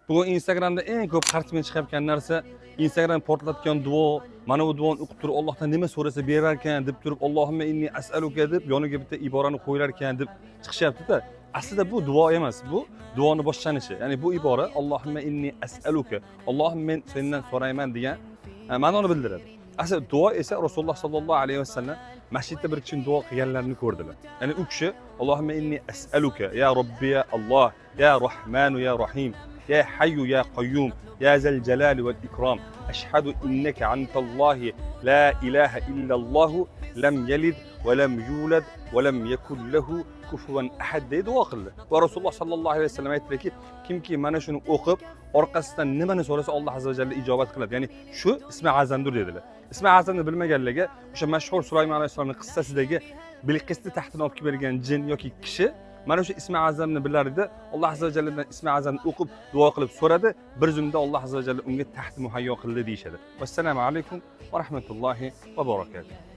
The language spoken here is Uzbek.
Bugun Instagramda eng ko'p qarshimga chiqayotgan narsa Instagram portlatgan duo, mana bu duoni o'qib turib Allohdan nima so'rasa berar ekan deb turib Allohumma inni as'aluka deb yoniga bitta iborani qo'yar ekan deb chiqishyapti-da. Aslida bu duo emas, bu duoni boshlanishi. Ya'ni bu ibora Allohumma inni as'aluka, Allohim men sendan so'rayman degan ma'noni bildiradi. Aslida duo esa Rasululloh sallallohu alayhi vasallam masjidda bir kishi duo qilganlarini ko'rdilar. Ya'ni u kishi Allohumma inni as'aluka ya Robbi ya Alloh, ya Rahmanu ya Rahim, ya Hayyu ya Qayyum, ya Zal Jalali val Ikram, ashhadu innaka antallahi la ilaha illalloh, lam yalid va lam yulad va lam yakul lahu kufuvan ahad deb duo qildi. Va Rasululloh sallallohu alayhi vasallam aytdiki, kimki mana shuni o'qib, orqasidan nimani so'rasa Alloh azza va jalla ijobat qiladi. Ya'ni shu ismi azamdir dedilar. Ismi azamni bilmaganlarga o'sha mashhur Sulaymon alayhisolamning qissasidagi Bilqisni taxtini olib kelib bergan jin yoki kishi mana shu ismi azamni bilardi. Alloh azza va jalladan ismi azamni o'qib, duo qilib so'radi. Bir zumda Alloh azza va jalla unga taxt muhayyo qildi deyshadi. Vassalomu alaykum va rahmatullohi va barakatuh.